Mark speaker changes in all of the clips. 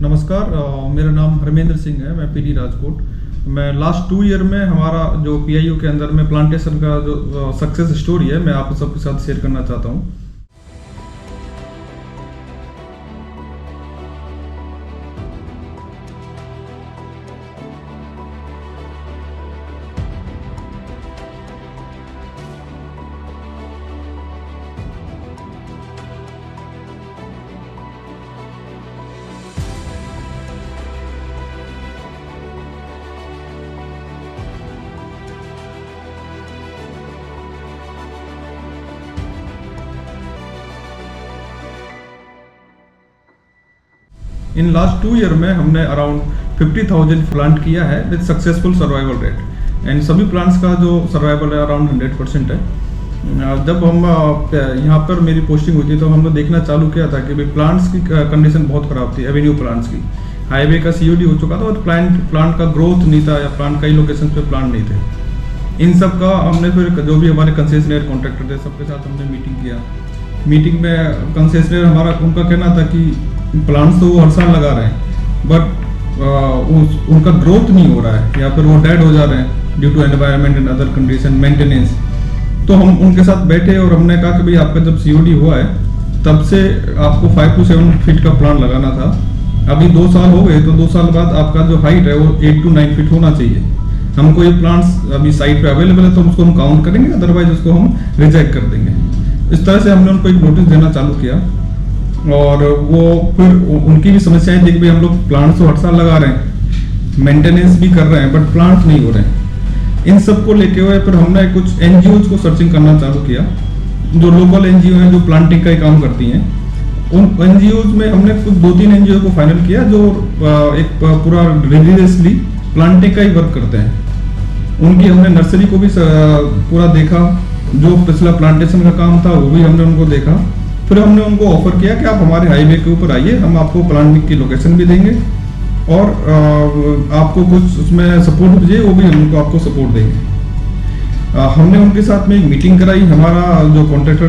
Speaker 1: नमस्कार, मेरा नाम हरमेंद्र सिंह है। मैं पीडी राजकोट। मैं लास्ट 2 ईयर में हमारा जो पीआईयू के अंदर में प्लांटेशन का जो सक्सेस स्टोरी है, मैं आप सबके साथ शेयर करना चाहता हूँ। इन लास्ट 2 ईयर में हमने अराउंड 50,000 प्लांट किया है with successful survival rate. And सभी प्लांट्स का जो सर्वाइवल है अराउंड 100% है। जब हम यहाँ पर मेरी पोस्टिंग हुई थी तो हमने देखना चालू किया था कि भाई प्लांट्स की कंडीशन बहुत ख़राब थी। एवेन्यू प्लांट्स की हाईवे का सीओडी हो चुका था और प्लांट का ग्रोथ नहीं था, या प्लांट कई लोकेशन पे प्लांट नहीं थे। इन सब का हमने फिर जो भी हमारे कंसेशनर कॉन्ट्रैक्टर थे सबके साथ हमने मीटिंग किया। मीटिंग में कंसेशनर हमारा उनका कहना था कि प्लांट्स तो वो हर साल लगा रहे हैं, बट उनका ग्रोथ नहीं हो रहा है, या फिर वो डेड हो जा रहे हैं due to environment and other condition maintenance. तो हम उनके साथ बैठे और हमने कहा कि भाई आपका जब सीओडी हुआ है तब से आपको 5 to 7 फीट का प्लांट लगाना था। अभी 2 साल हो गए, तो 2 साल बाद आपका जो हाइट है वो 8 to 9 फीट होना चाहिए। हमको ये प्लांट्स अभी साइट पे अवेलेबल है तो उसको हम काउंट करेंगे, अदरवाइज उसको हम रिजेक्ट कर देंगे। इस तरह से हमने उनको एक नोटिस देना चालू किया। और वो फिर उनकी भी समस्याएं थी कि भाई हम लोग प्लांट्स तो हर साल लगा रहे हैं, मेंटेनेंस भी कर रहे हैं, बट प्लांट्स नहीं हो रहे हैं। इन सब को लेके हुए फिर हमने कुछ एनजीओज को सर्चिंग करना चालू किया, जो लोकल एनजीओ हैं जो प्लांटिंग का ही काम करती हैं। उन एनजीओज में हमने कुछ 2-3 एनजीओ को फाइनल किया जो एक पूरा रिलीजियसली प्लांटिंग का ही वर्क करते हैं। उनकी हमने नर्सरी को भी पूरा देखा, जो पिछला प्लांटेशन का काम था वो भी हमने उनको देखा। फिर हमने उनको ऑफर किया कि आप हमारे हाईवे के ऊपर आइए, हम आपको प्लांटिंग की लोकेशन भी देंगे और आपको कुछ उसमें सपोर्ट भी चाहिए वो भी हम उनको आपको सपोर्ट देंगे। हमने उनके साथ में एक मीटिंग कराई, हमारा जो कॉन्ट्रैक्टर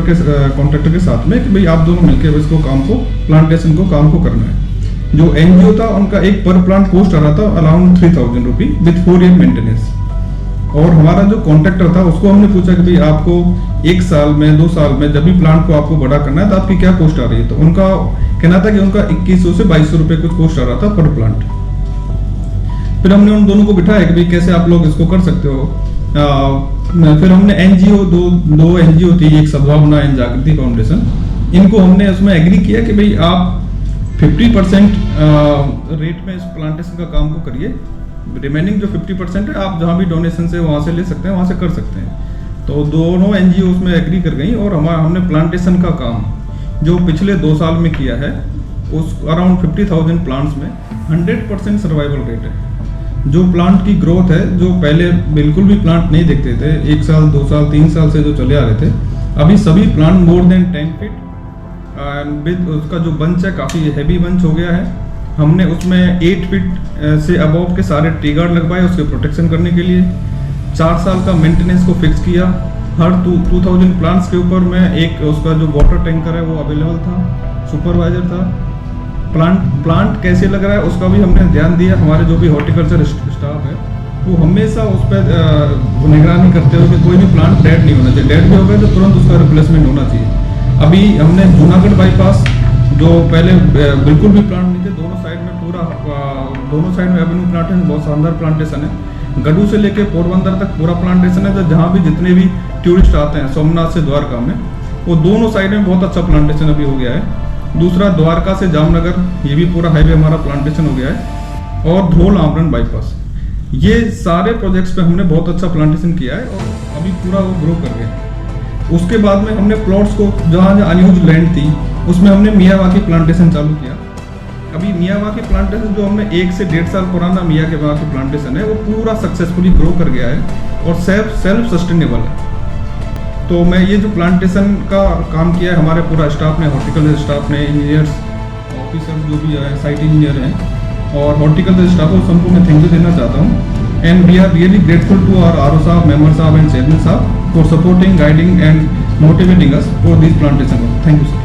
Speaker 1: के साथ में, कि भाई आप दोनों मिलकर इसको काम को प्लांटेशन को काम को करना है। जो एनजीओ था उनका एक पर प्लांट कॉस्ट आ रहा था around 3,000 rupee with 4 year maintenance. और हमारा जो कॉन्ट्रैक्टर था उसको हमने पूछा कि भाई आपको 1 साल में 2 साल में जब भी प्लांट को आपको बड़ा करना है तो आपकी क्या कॉस्ट आ रही है। तो उनका कहना था कि उनका 2100 से 2200 रुपए कुछ कॉस्ट आ रहा था पर प्लांट। फिर हमने उन दोनों को बिठाया कि भाई कैसे आप लोग इसको कर सकते हो। फिर हमने एनजीओ दो एनजीओ थी, एक सद्भावना एंड जागृति फाउंडेशन, इनको हमने उसमें एग्री किया कि भाई आप 50% रेट में इस प्लांटेशन का काम को करिए, रिमेनिंग जो 50% है आप जहाँ भी डोनेशन से वहाँ से ले सकते हैं, वहाँ से कर सकते हैं। तो दोनों एनजीओ उसमें एग्री कर गई और हमने प्लांटेशन का काम जो पिछले 2 साल में किया है उस अराउंड 50,000 प्लांट्स में 100% सर्वाइवल रेट है। जो प्लांट की ग्रोथ है, जो पहले बिल्कुल भी प्लांट नहीं दिखते थे, 1 साल 2 साल 3 साल से जो चले आ रहे थे, अभी सभी plant more than 10 feet and with उसका जो बंच है काफ़ी हैवी बंच हो गया है। हमने उसमें 8 फीट से अबव के सारे ट्री गार्ड लगवाए उसके प्रोटेक्शन करने के लिए। 4 साल का मेंटेनेंस को फिक्स किया। हर 2000 प्लांट्स के ऊपर में एक उसका जो वाटर टैंकर है वो अवेलेबल था, सुपरवाइजर था। प्लांट कैसे लग रहा है उसका भी हमने ध्यान दिया। हमारे जो भी हॉर्टिकल्चर स्टाफ है वो हमेशा उस पर निगरानी करते हुए कि कोई भी प्लांट डेड नहीं होना चाहिए। डेड भी हो गया तो तुरंत उसका रिप्लेसमेंट होना चाहिए। अभी हमने जूनागढ़ बाईपास जो पहले बिल्कुल भी प्लांट नहीं थे, दोनों साइड में एवेन्यू प्लांटेशन, बहुत शानदार प्लांटेशन है। गडू से लेके पोरबंदर तक पूरा प्लांटेशन है। जहाँ भी जितने भी टूरिस्ट आते हैं सोमनाथ से द्वारका में, वो दोनों साइड में बहुत अच्छा प्लांटेशन अभी हो गया है। दूसरा द्वारका से जामनगर, ये भी पूरा हाईवे हमारा प्लांटेशन हो गया है। और धोल आमरण बाईपास, ये सारे प्रोजेक्ट्स पे हमने बहुत अच्छा प्लांटेशन किया है और अभी पूरा वो ग्रो कर गया। उसके बाद में हमने प्लॉट्स को जहाँ अनयूज लैंड थी उसमें हमने मियावाकी प्लांटेशन चालू किया। अभी मियावाकी प्लांटेशन जो हमने 1 से 1.5 साल पुराना मियावाकी प्लांटेशन है वो पूरा सक्सेसफुली ग्रो कर गया है और सेल्फ सस्टेनेबल है। तो मैं ये जो प्लांटेशन का काम किया है हमारे पूरा स्टाफ ने, हॉर्टिकल्चर स्टाफ ने, इंजीनियर्स ऑफिसर जो भी है, साइट इंजीनियर हैं और हॉर्टिकल्चर स्टाफ को सबको मैं थैंक यू देना चाहता हूँ। And we are really grateful to our RO साहब, मेंबर साहब एंड चेयरमैन साहब for supporting, guiding and motivating us for this plantation. Thank you, sir.